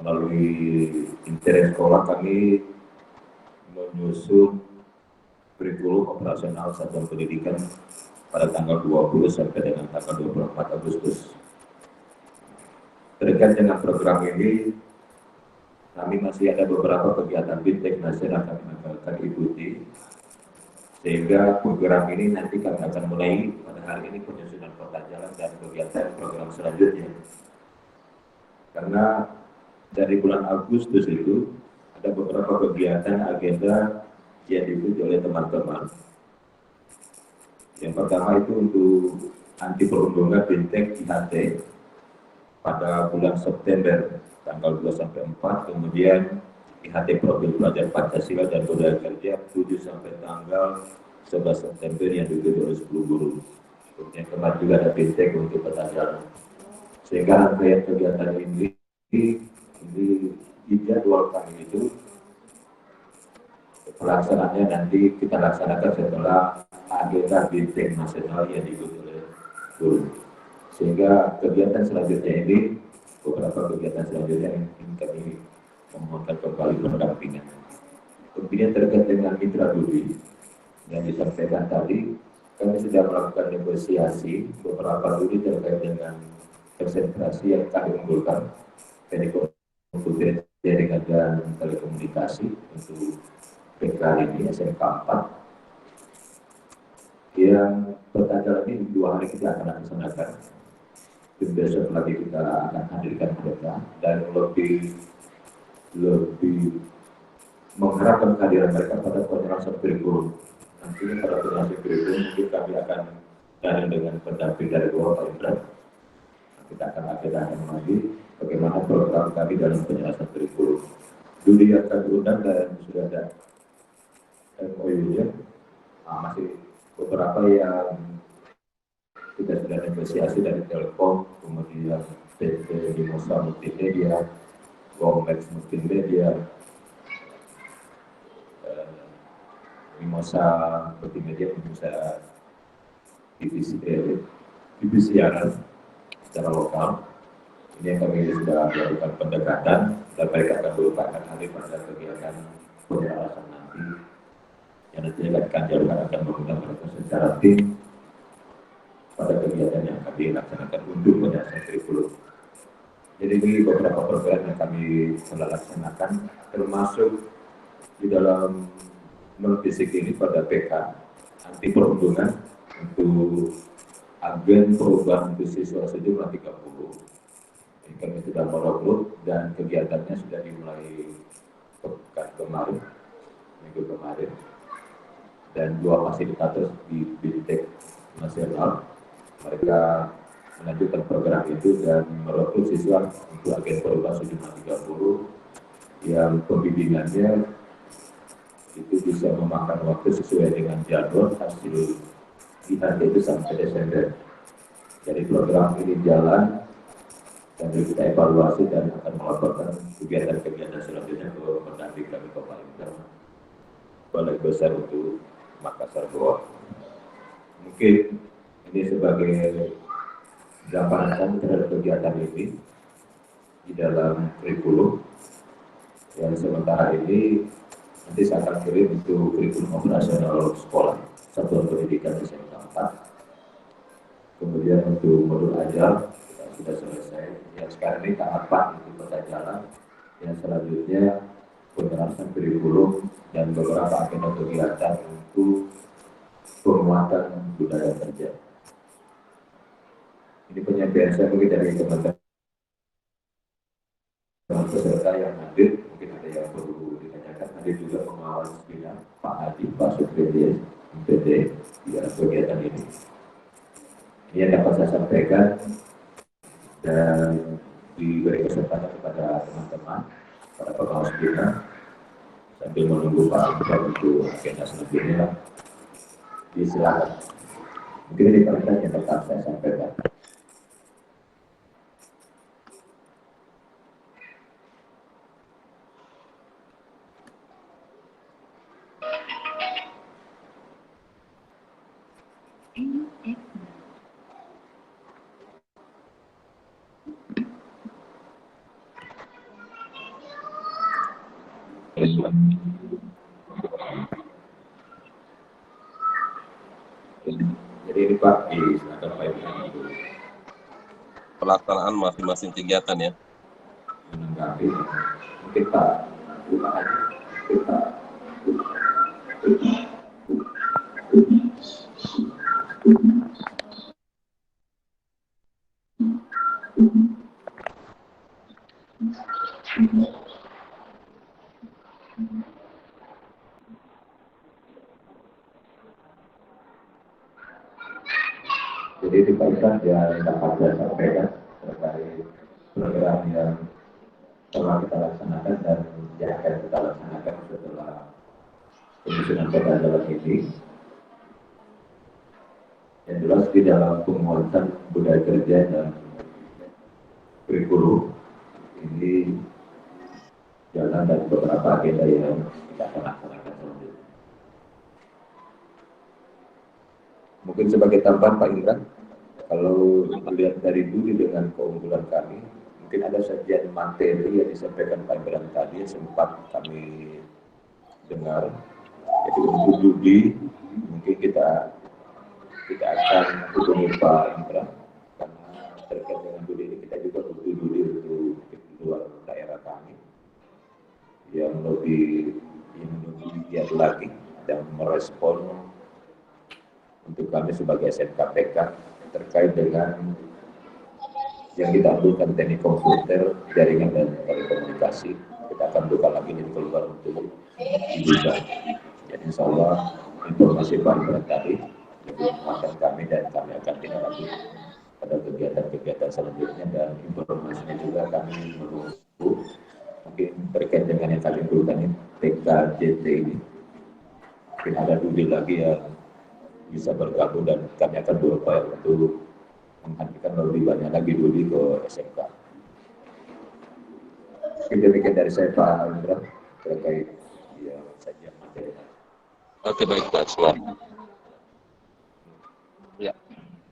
melalui internet sekolah kami menyusun kurikulum operasional satuan pendidikan pada tanggal 20 sampai dengan tanggal 24 Agustus. Terkait dengan program ini, kami masih ada beberapa kegiatan bintek nasional yang kami akan ikuti, sehingga program ini nanti kami akan mulai pada hari ini penyusunan peta jalan dan kegiatan program selanjutnya. Karena dari bulan Agustus itu ada beberapa kegiatan agenda yang diikuti oleh teman-teman. Yang pertama itu untuk anti perundungan bintek IHT pada bulan September tanggal 2 sampai 4, kemudian IHT Profil Pelajar Pancasila dan Budaya Kerja 7 sampai tanggal 11 September yang diikuti oleh 10 guru. Kemudian kemarin juga ada fintech untuk peta jalan. Sehingga rangkaian kegiatan ini dijadwalkan itu pelaksanaannya nanti kita laksanakan setelah agenda fintech nasional yang diikuti oleh guru. Sehingga kegiatan selanjutnya ini, beberapa kegiatan selanjutnya ini kami memohonkan kembali pendampingan. Kemudian terkait dengan mitra duri yang disampaikan tadi, kami sudah melakukan negosiasi beberapa duri terkait dengan konsentrasi yang kami unggulkan, komputer jaringan dan telekomunikasi untuk PK ini SMK 4 yang pertanyaan ini 2 hari kita akan laksanakan. Besok lagi kita akan hadirkan mereka dan lebih mengharapkan kehadiran mereka pada penyelesaian kurikulum. Nantinya pada penyelesaian kurikulum mungkin kami akan daring dengan pendamping dari bawah paling berat. Kita akan agendakan lagi bagaimana program kami dalam penyelesaian kurikulum. Dulu yang kami undang dan sudah ada MOU-nya, masih beberapa yang kita sudah negosiasi dari Telkom, kemudian PT Mimosa Multimedia, Womex Multimedia, Mimosa Multimedia, Mimosa divisi siaran secara lokal. Ini yang kami sudah melakukan pendekatan dan mereka akan merupakan ahli pada kegiatan penjelasan nanti yang nantinya akan dilakukan menggunakan mereka secara tim pada kegiatan yang kami laksanakan untuk penyelesaian kurikulum. Jadi ini beberapa program yang kami telah laksanakan, termasuk di dalam non-fisik ini pada PK anti perundungan untuk agen perubahan untuk siswa sejumlah 30. Ini kami sudah merekrut dan kegiatannya sudah dimulai pekan kemarin, minggu kemarin, dan 2 fasilitator di Bintek Nasional. Mereka melanjutkan program itu dan merekrut siswa untuk agen perubahan sejumlah 30 yang pembimbingannya itu bisa memakan waktu sesuai dengan jadwal hasil kita itu sampai Desember. Jadi program ini jalan dan kita evaluasi dan akan melakukan kegiatan-kegiatan selanjutnya ke pendamping kami Bapak Ibu Balai Besar untuk Makassar Bawah. Mungkin ini sebagai gambaran terhadap kegiatan ini di dalam kurikulum yang sementara ini nanti saya akan kirim untuk kurikulum operasional sekolah satuan pendidikan SMK 4. Kemudian untuk modul ajar kita sudah selesai. Yang sekarang ini tahapan untuk peta jalan. Yang selanjutnya penjelasan kurikulum dan beberapa agenda kegiatan untuk penguatan budaya kerja. Ini penyampaian saya mungkin dari teman-teman peserta yang hadir, mungkin ada yang perlu ditanyakan. Hadir juga pengawas bina Pak Hadi, Pak Supri, MPD di dalam kegiatan ini. Ini yang dapat saya sampaikan dan diberi kesempatan kepada teman-teman, pada pengawas bina, sambil menunggu Pak Iqbal untuk agenda selanjutnya. Disilakan. Mungkin ini pertanyaan yang dapat saya sampaikan. Jadi ini Pak, silakan Pak Ibu. Pelaksanaan masing-masing kegiatan ya. Menanggapi, mungkin Pak Haji, kita jadi di Pak yang dapat saya sampaikan terkait program yang telah kita laksanakan dan yang akan kita laksanakan setelah penyusunan peta jalan ini. Yang jelas di dalam penguatan budaya kerja dan kurikulum ini jalan dan beberapa agenda yang kita akan laksanakan selanjutnya. Mungkin sebagai tambahan Pak Indra, kalau melihat dari dulu dengan keunggulan kami, mungkin ada sajian materi yang disampaikan Pak Indra tadi sempat kami dengar. Jadi untuk Dudi mungkin kita akan hubungi Pak Indra karena terkait dengan Dudi ini kita juga butuh Dudi untuk luar daerah kami yang lebih giat lagi dan merespon untuk kami sebagai SMKPK terkait dengan yang kita butuhkan teknik komputer, jaringan dan telekomunikasi. Kita akan buka lagi ini keluar untuk dibuka. Jadi insya Allah informasi Pak Indra tadi lebih menguatkan kami dan kami akan tindak lanjut pada kegiatan-kegiatan selanjutnya dan informasinya juga kami menunggu mungkin terkait dengan yang kami butuhkan ini TKJT ini. Mungkin ada Dudi lagi yang bisa bergabung dan kami akan berupaya untuk menghadirkan lebih banyak lagi Dudi ke SMK. Mungkin demikian dari saya Pak Indra terkait ya saja materi. Oke, baik Pak Isman. Ya,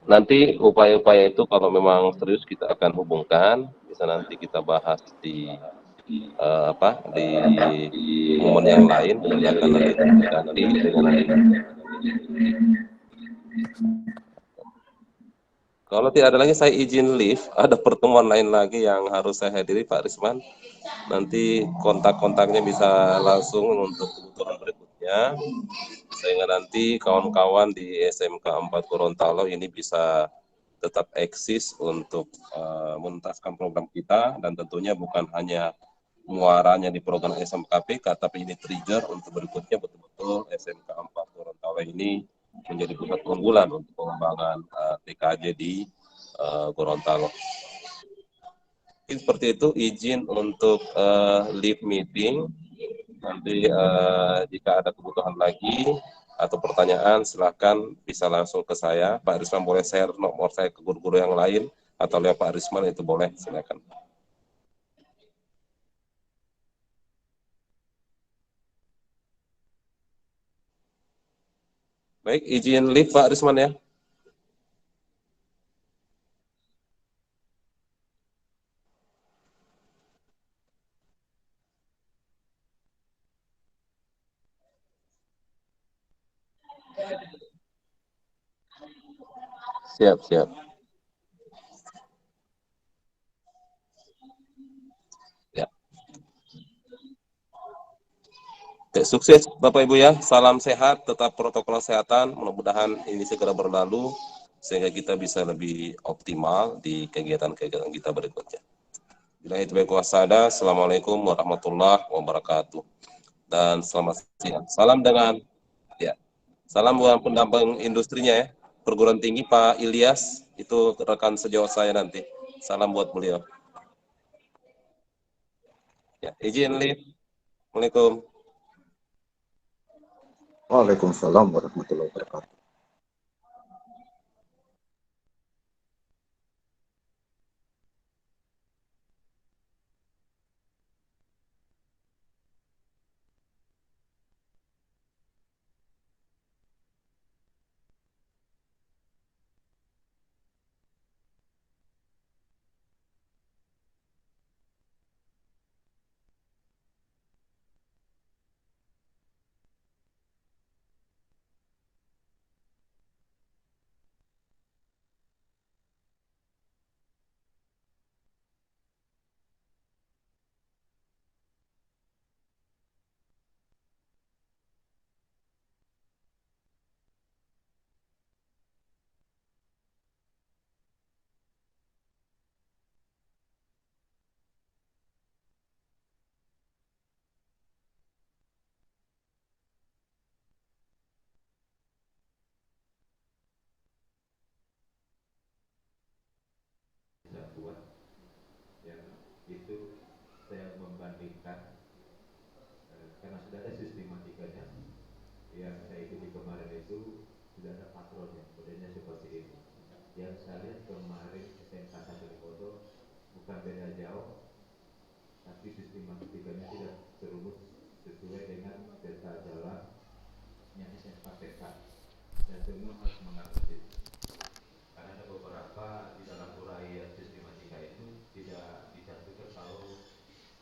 nanti upaya-upaya itu kalau memang serius kita akan hubungkan, bisa nanti kita bahas di momen yang lain, silakan nanti ganti dengan kalau tidak ada lagi saya izin leave, ada pertemuan lain lagi yang harus saya hadiri Pak Risman. Nanti kontak-kontaknya bisa langsung untuk kebutuhan berikutnya, sehingga nanti kawan-kawan di SMK 4 Gorontalo ini bisa tetap eksis untuk menuntaskan program kita, dan tentunya bukan hanya muaranya di program SMKPK, tapi ini trigger untuk berikutnya betul-betul SMK 4 Gorontalo ini menjadi pusat unggulan untuk pengembangan TKJ di Gorontalo. Seperti itu, izin untuk leave meeting. Nanti jika ada kebutuhan lagi atau pertanyaan, silahkan bisa langsung ke saya. Pak Risman boleh share nomor saya ke guru-guru yang lain, atau lewat Pak Risman itu boleh, silakan. Baik, izin leave Pak Risman ya. Siap, siap. Ya. Oke, sukses Bapak Ibu ya. Salam sehat, tetap protokol kesehatan. Mudah-mudahan ini segera berlalu sehingga kita bisa lebih optimal di kegiatan-kegiatan kita berikutnya. Bila itu baik wasada, Assalamualaikum warahmatullahi wabarakatuh. Dan selamat siang. Salam dengan ya. Salam buat pendamping industrinya ya. Perguruan tinggi Pak Ilyas, itu rekan sejawat saya nanti. Salam buat beliau. Ya, izin live. Assalamualaikum. Waalaikumsalam warahmatullahi wabarakatuh. Buat yang itu saya membandingkan karena sudah ada sistematikanya yang saya ikuti kemarin itu sudah ada patrolnya, kodenya seperti itu. Yang saya lihat kemarin SMK Satu Foto bukan beda jauh, tapi sistematikanya tidak terurus sesuai dengan peta jalan yang SMK PK, dan semua harus mengatur itu. Karena ada beberapa di dalam uraian sistematika itu tidak dicantumkan kalau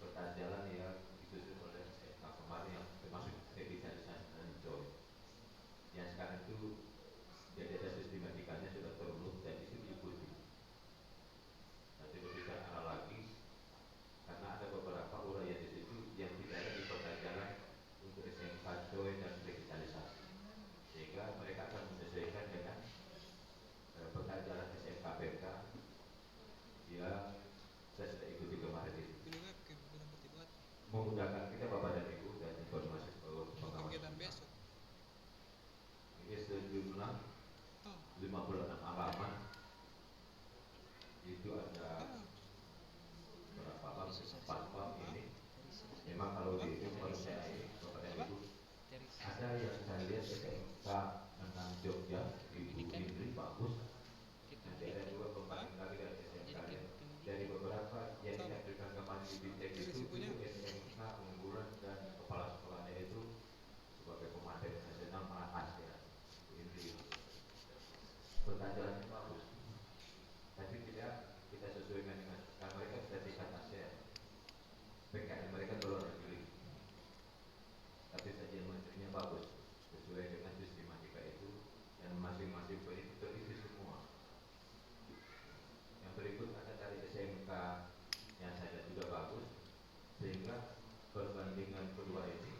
peta jalan yang disusun oleh SMK kemarin yang termasuk revitalisasi dan hijau. Yang sekarang itu jadi ada sistematikanya sudah terurus dan itu diikuti. Nanti berbicara arah lagi, karena ada beberapa uraian di situ yang tidak ada di peta jalan untuk SMK Joy dan revitalisasi, sehingga mereka akan menyesuaikan dengan peta jalan SMK PK yang saya sudah ikuti kemarin itu. Memudahkan kita Bapak dan Ibu dan informasi pengawasan. Ini sejumlah 56 halaman. Itu ada berapa bab? 4 bab ini. Memang kalau dihitung kalau saya ini Bapak dan Ibu, ada yang saya lihat SMK tentang Jogja, Ibu Indri bagus. Nanti ada juga pembanding lagi dari SMK dari beberapa yang dihadirkan kemarin di Bintek itu SMK unggulan dan kepala sekolahnya itu sebagai pemateri nasional malah ya. Ini pertajalan bagus, tapi tidak kita sesuaikan dengan karena mereka sudah tingkat ASEAN, PKN mereka luar negeri, tapi sajian materinya bagus sesuai dengan sistematika itu dan masing-masing itu terisi semua. Yang berikut ada dari SMK yang saya lihat juga bagus, sehingga perbandingan kedua ini